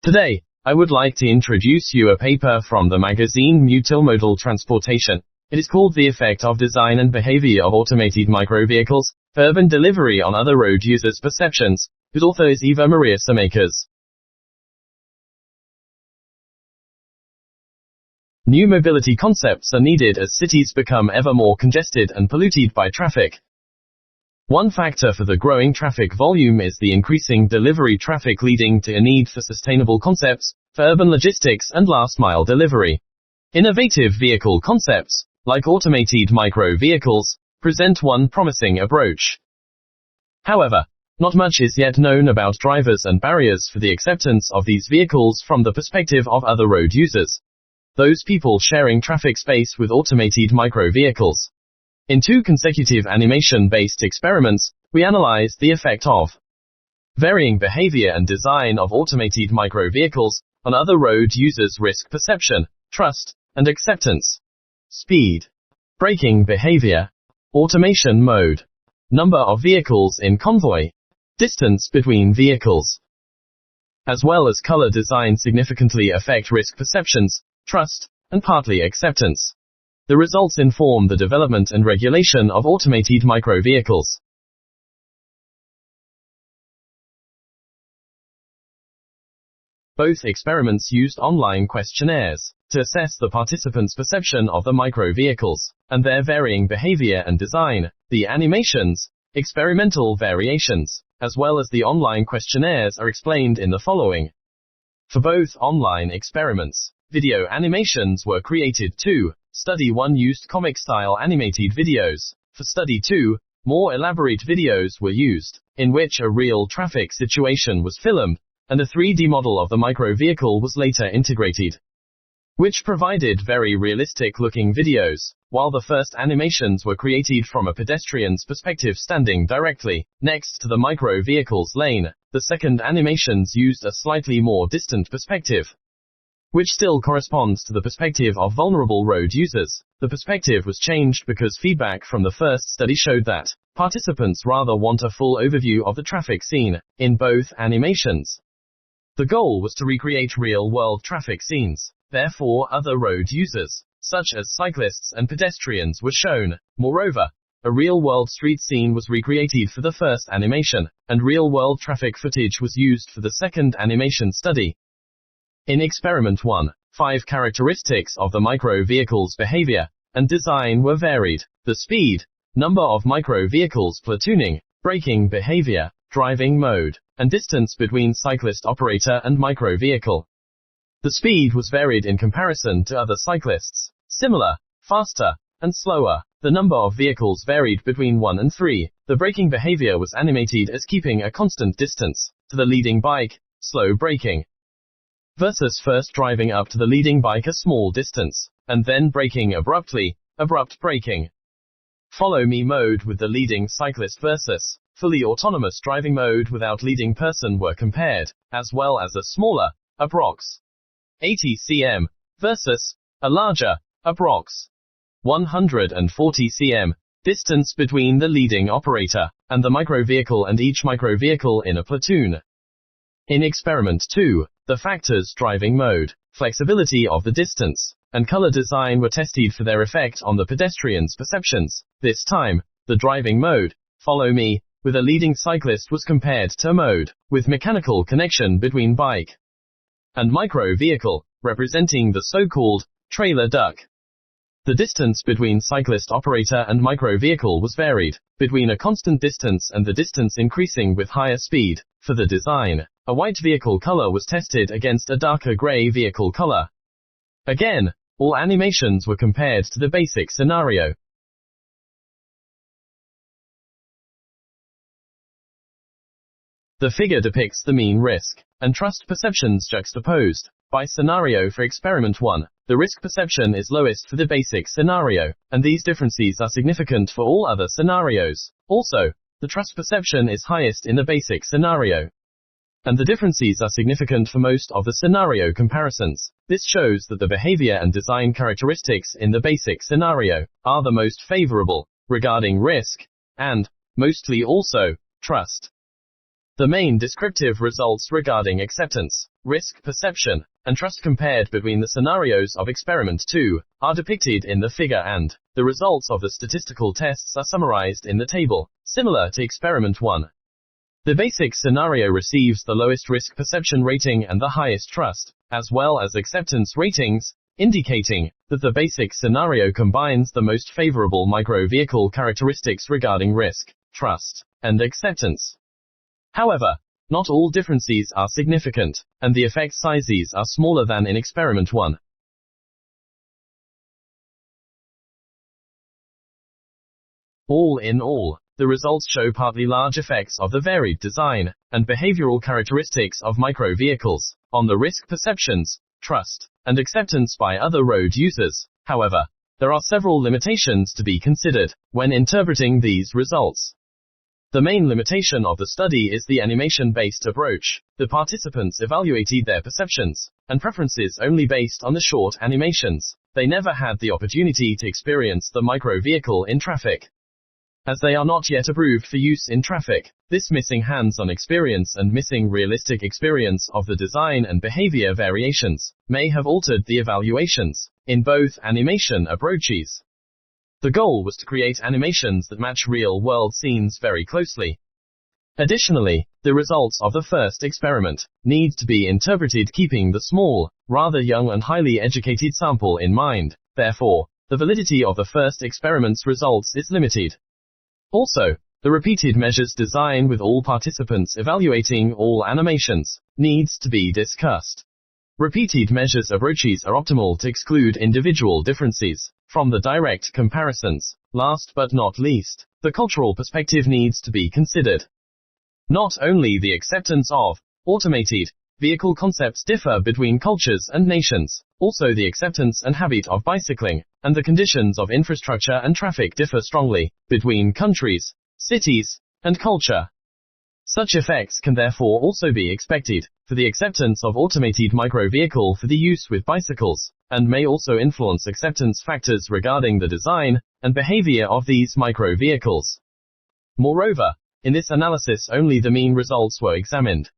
Today, I would like to introduce you a paper from the magazine Mutilmodal Transportation. It is called The Effect of Design and Behavior of Automated Micro-Vehicles for Urban Delivery on Other Road Users' Perceptions, whose author is Eva-Maria Schomakers. New mobility concepts are needed as cities become ever more congested and polluted by traffic. One factor for the growing traffic volume is the increasing delivery traffic, leading to a need for sustainable concepts for urban logistics and last-mile delivery. Innovative vehicle concepts, like automated micro-vehicles, present one promising approach. However, not much is yet known about drivers and barriers for the acceptance of these vehicles from the perspective of other road users, those people sharing traffic space with automated micro-vehicles. In 2 consecutive animation-based experiments, we analyzed the effect of varying behavior and design of automated micro-vehicles on other road users' risk perception, trust, and acceptance, speed, braking behavior, automation mode, number of vehicles in convoy, distance between vehicles, as well as color design significantly affect risk perceptions, trust, and partly acceptance. The results inform the development and regulation of automated micro-vehicles. Both experiments used online questionnaires to assess the participants' perception of the micro-vehicles and their varying behavior and design. The animations, experimental variations, as well as the online questionnaires are explained in the following. For both online experiments, video animations were created too. Study 1 used comic-style animated videos. For Study 2, more elaborate videos were used, in which a real traffic situation was filmed, and a 3D model of the micro-vehicle was later integrated, which provided very realistic-looking videos. While the first animations were created from a pedestrian's perspective standing directly next to the micro-vehicle's lane, the second animations used a slightly more distant perspective, which still corresponds to the perspective of vulnerable road users. The perspective was changed because feedback from the first study showed that participants rather want a full overview of the traffic scene in both animations. The goal was to recreate real-world traffic scenes. Therefore, other road users, such as cyclists and pedestrians, were shown. Moreover, a real-world street scene was recreated for the first animation, and real-world traffic footage was used for the second animation study. In Experiment 1, 5 characteristics of the micro-vehicle's behavior and design were varied: the speed, number of micro-vehicles platooning, braking behavior, driving mode, and distance between cyclist operator and micro-vehicle. The speed was varied in comparison to other cyclists: similar, faster, and slower. The number of vehicles varied between 1 and 3. The braking behavior was animated as keeping a constant distance to the leading bike, slow braking, versus first driving up to the leading bike a small distance, and then braking abruptly, abrupt braking. Follow me mode with the leading cyclist versus fully autonomous driving mode without leading person were compared, as well as a smaller, approx. 80 cm, versus a larger, approx. 140 cm, distance between the leading operator and the micro-vehicle and each micro-vehicle in a platoon. In Experiment 2, the factors driving mode, flexibility of the distance, and color design were tested for their effect on the pedestrian's perceptions. This time, the driving mode, follow me, with a leading cyclist was compared to mode with mechanical connection between bike and micro-vehicle, representing the so-called trailer duck. The distance between cyclist operator and micro-vehicle was varied between a constant distance and the distance increasing with higher speed. For the design, a white vehicle color was tested against a darker gray vehicle color. Again, all animations were compared to the basic scenario. The figure depicts the mean risk and trust perceptions juxtaposed by scenario. For Experiment 1, the risk perception is lowest for the basic scenario, and these differences are significant for all other scenarios. Also, the trust perception is highest in the basic scenario, and the differences are significant for most of the scenario comparisons. This shows that the behavior and design characteristics in the basic scenario are the most favorable regarding risk, and, mostly also, trust. The main descriptive results regarding acceptance, risk perception, and trust compared between the scenarios of Experiment 2 are depicted in the figure, and the results of the statistical tests are summarized in the table, similar to Experiment 1. The basic scenario receives the lowest risk perception rating and the highest trust, as well as acceptance ratings, indicating that the basic scenario combines the most favorable micro-vehicle characteristics regarding risk, trust, and acceptance. However, not all differences are significant, and the effect sizes are smaller than in Experiment 1. All in all, the results show partly large effects of the varied design and behavioral characteristics of micro-vehicles on the risk perceptions, trust, and acceptance by other road users. However, there are several limitations to be considered when interpreting these results. The main limitation of the study is the animation-based approach. The participants evaluated their perceptions and preferences only based on the short animations. They never had the opportunity to experience the micro-vehicle in traffic, as they are not yet approved for use in traffic. This missing hands-on experience and missing realistic experience of the design and behavior variations may have altered the evaluations in both animation approaches. The goal was to create animations that match real-world scenes very closely. Additionally, the results of the first experiment need to be interpreted keeping the small, rather young and highly educated sample in mind. Therefore, the validity of the first experiment's results is limited. Also, the repeated measures design with all participants evaluating all animations needs to be discussed. Repeated measures approaches are optimal to exclude individual differences from the direct comparisons. Last but not least, the cultural perspective needs to be considered. Not only the acceptance of automated vehicle concepts differ between cultures and nations, also the acceptance and habit of bicycling and the conditions of infrastructure and traffic differ strongly between countries, cities, and culture. Such effects can therefore also be expected for the acceptance of automated micro-vehicle for the use with bicycles, and may also influence acceptance factors regarding the design and behavior of these micro-vehicles. Moreover, in this analysis only the mean results were examined.